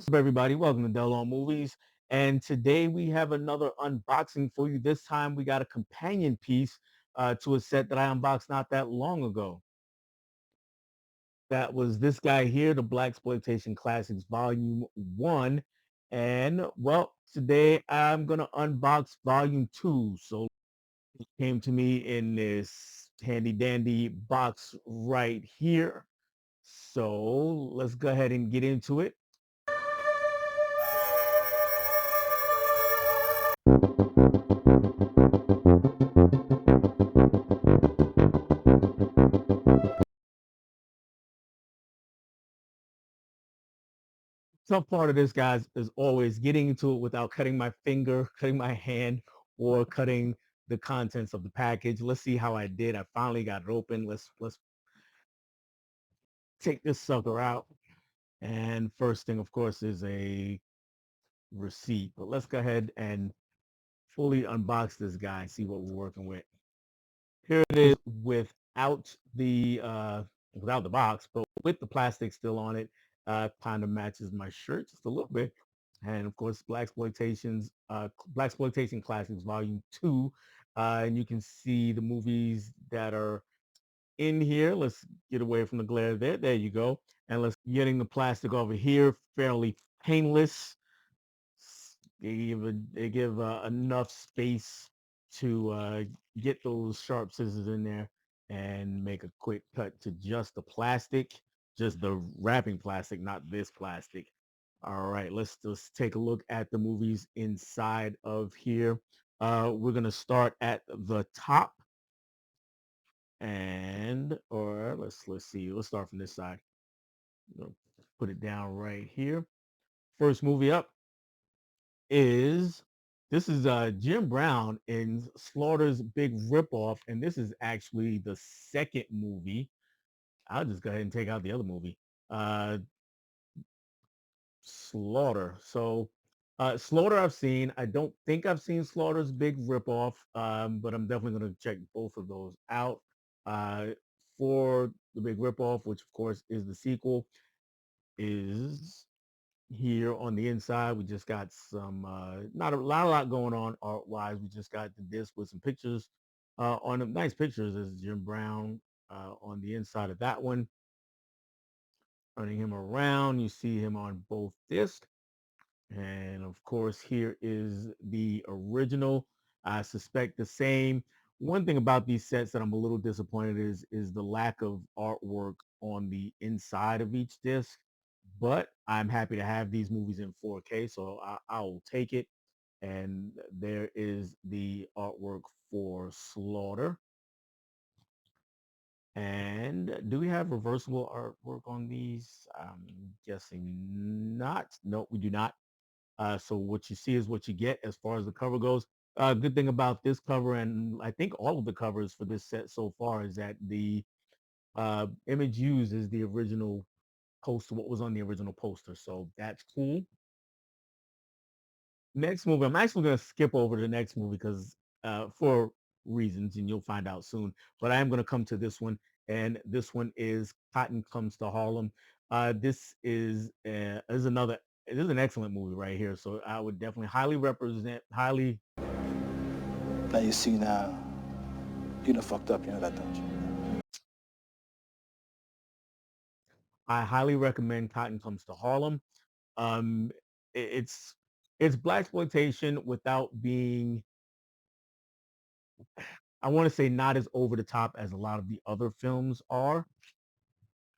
What's up, everybody? Welcome to Del on Movies. And today we have another unboxing for you. This time we got a companion piece to a set that I unboxed not that long ago. That was this guy here, the Blaxploitation Classics Volume 1. And, well, today I'm going to unbox Volume 2. So it came to me in this handy dandy box right here. So let's go ahead and get into it. Tough part of this, guys, is always getting into it without cutting my finger, cutting my hand, or cutting the contents of the package. Let's see how I did. I finally got it open. Let's take this sucker out. And first thing, of course, is a receipt. But let's go ahead and fully unbox this guy and see what we're working with. Here it is without the box, but with the plastic still on it. Kind of matches my shirt just a little bit. And of course, Blaxploitation Classics Volume 2. And you can see the movies that are in here. Let's get away from the glare there. There you go. And let's getting the plastic over here fairly painless. They give enough space to get those sharp scissors in there and make a quick cut to just the plastic, just the wrapping plastic, not this plastic. All right, let's just take a look at the movies inside of here. We're gonna start at the top, and or let's see. Let's start from this side. Put it down right here. First movie up is this is Jim Brown in Slaughter's Big Ripoff, and this is actually the second movie. I'll just go ahead and take out the other movie, uh, Slaughter. So Slaughter I've seen. I don't think I've seen Slaughter's Big Ripoff, but I'm definitely going to check both of those out. Uh, for the Big Ripoff, which of course is the sequel, is here on the inside. We just got some not a lot going on art wise. We just got the disc with some pictures on them. Nice pictures. Is Jim Brown on the inside of that one. Turning him around, you see him on both discs. And of course, here is the original. I suspect the same. One thing about these sets that I'm a little disappointed is the lack of artwork on the inside of each disc. But I'm happy to have these movies in 4K, so I will take it. And there is the artwork for Slaughter. And do we have reversible artwork on these? I'm guessing not. No, we do not. So what you see is what you get as far as the cover goes. Good thing about this cover, and I think all of the covers for this set so far, is that the image used is the original poster, what was on the original poster. So that's cool. Next movie, I'm actually going to skip over the next movie because for reasons, and you'll find out soon. But I am going to come to this one, and this one is Cotton Comes to Harlem. This is another. This is an excellent movie right here. So I would definitely highly. Now you see now, you done fucked up, you know that, don't you? I highly recommend Cotton Comes to Harlem. Um, it's it's black exploitation without being, I want to say, not as over the top as a lot of the other films are.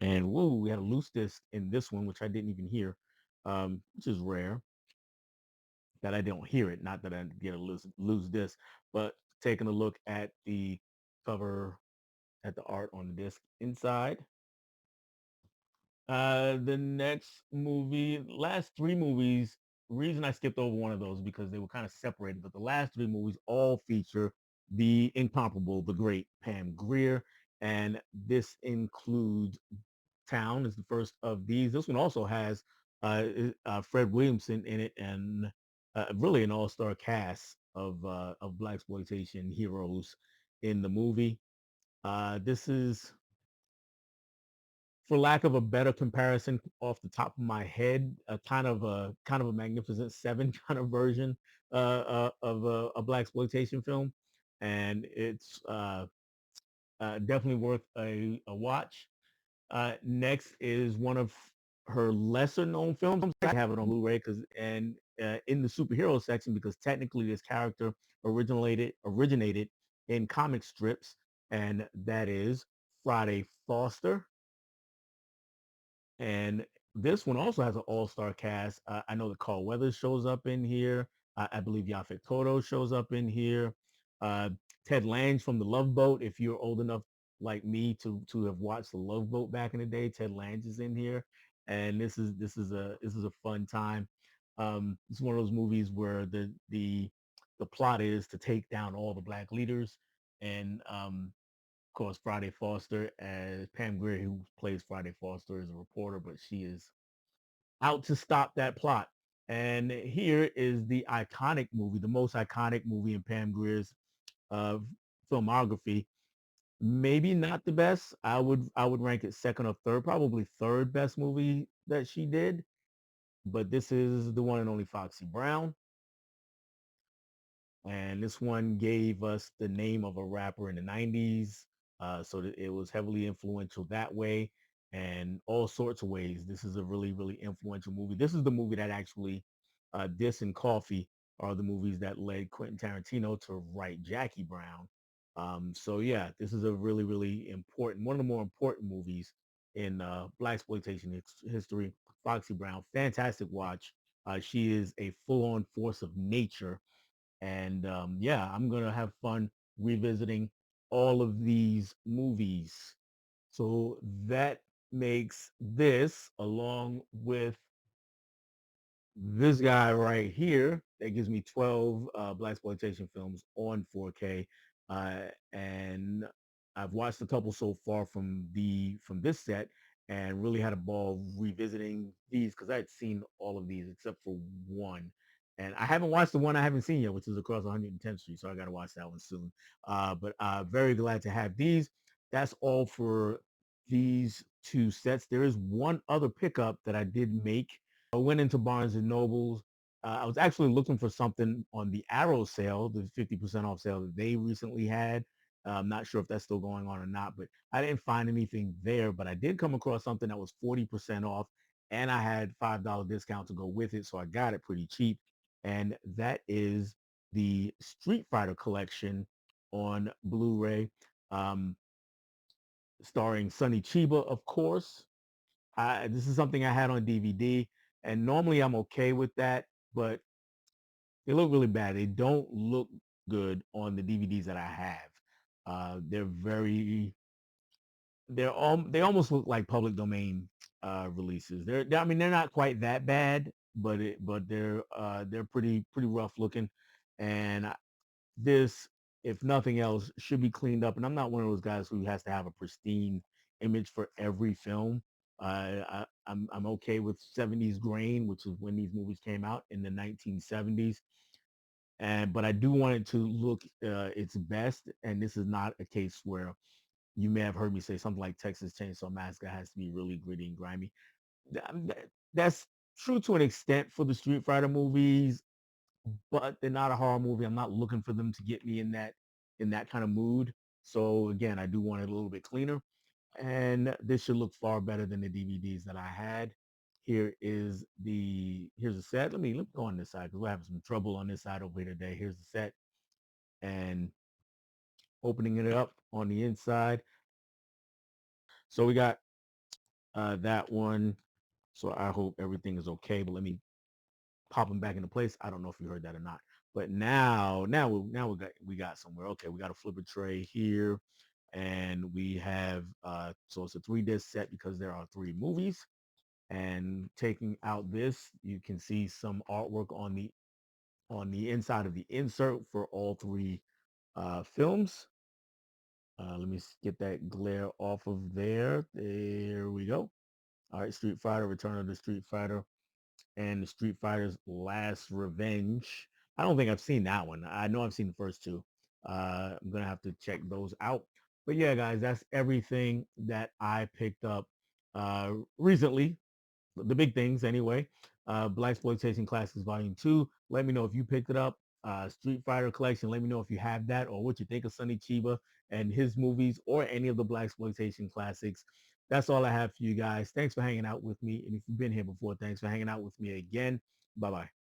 And woo, we had a loose disc in this one, which I didn't even hear, which is rare that I don't hear it. Not that I get a loose disc, but taking a look at the cover, at the art on the disc inside. The next movie, last three movies, reason I skipped over one of those because they were kind of separated, but the last three movies all feature the incomparable, the great Pam Grier, and this includes Town is the first of these. This one also has Fred Williamson in it, and really an all-star cast of black exploitation heroes in the movie. This is for lack of a better comparison, off the top of my head, a kind of a Magnificent Seven kind of version of a black exploitation film, and it's definitely worth a watch. Next is one of her lesser known films. I have it on Blu-ray because and in the superhero section because technically this character originated in comic strips, and that is Friday Foster. And this one also has an all-star cast. I know that Carl Weathers shows up in here. I believe Yaphet Kotto shows up in here. Uh, Ted Lange from The Love Boat. If you're old enough like me to have watched The Love Boat back in the day, Ted Lange is in here, and this is a fun time. It's one of those movies where the plot is to take down all the black leaders, and of course, Friday Foster as Pam Grier, who plays Friday Foster, is a reporter, but she is out to stop that plot. And here is the iconic movie, the most iconic movie in Pam Grier's uh, filmography. Maybe not the best. I would rank it second or third, probably third best movie that she did. But this is the one and only Foxy Brown. And this one gave us the name of a rapper in the 90s, so that it was heavily influential that way and all sorts of ways. This is a really really influential movie. This is the movie that actually This and Coffee are the movies that led Quentin Tarantino to write Jackie Brown. So yeah, this is a really really important, one of the more important movies in black exploitation history. Foxy Brown, fantastic watch. She is a full-on force of nature, and yeah, I'm gonna have fun revisiting all of these movies. So that makes this, along with this guy right here, that gives me 12 black exploitation films on 4K, uh, and I've watched a couple so far from this set, and really had a ball revisiting these because I had seen all of these except for one, and I haven't watched the one I haven't seen yet, which is Across 110th Street. So I got to watch that one soon. But very glad to have these. That's all for these two sets. There is one other pickup that I did make. I went into Barnes and Nobles. I was actually looking for something on the Arrow sale, the 50% off sale that they recently had. I'm not sure if that's still going on or not, but I didn't find anything there. But I did come across something that was 40% off, and I had $5 discount to go with it, so I got it pretty cheap. And that is the Street Fighter collection on Blu-ray, um, starring Sonny Chiba, of course. This is something I had on DVD, and normally I'm okay with that, but they look really bad. They don't look good on the DVDs that I have. They're very, they almost look like public domain releases. I mean, they're not quite that bad, but they're pretty rough looking, and this, if nothing else, should be cleaned up. And I'm not one of those guys who has to have a pristine image for every film. I'm okay with 70s grain, which is when these movies came out in the 1970s. And but I do want it to look its best. And this is not a case where you may have heard me say something like Texas Chainsaw Massacre has to be really gritty and grimy. That's true to an extent for the Street Fighter movies, but they're not a horror movie. I'm not looking for them to get me in that kind of mood. So again, I do want it a little bit cleaner, and this should look far better than the DVDs that I had. Here's the set. Let me go on this side because we're having some trouble on this side over here today. Here's the set, and opening it up on the inside. So we got that one. So I hope everything is okay. But let me pop them back into place. I don't know if you heard that or not. But now we got somewhere. Okay, we got a flipper tray here, and we have so it's a 3 disc set because there are 3 movies. And taking out this, you can see some artwork on the inside of the insert for all 3 films. Let me get that glare off of there. There we go. All right, Street Fighter, Return of the Street Fighter, and the Street Fighter's Last Revenge. I don't think I've seen that one. I know I've seen the first 2. I'm gonna have to check those out. But yeah, guys, that's everything that I picked up recently, the big things anyway. Blaxploitation Classics Volume 2. Let me know if you picked it up. Street Fighter Collection. Let me know if you have that or what you think of Sonny Chiba and his movies or any of the Blaxploitation classics. That's all I have for you guys. Thanks for hanging out with me. And if you've been here before, thanks for hanging out with me again. Bye bye.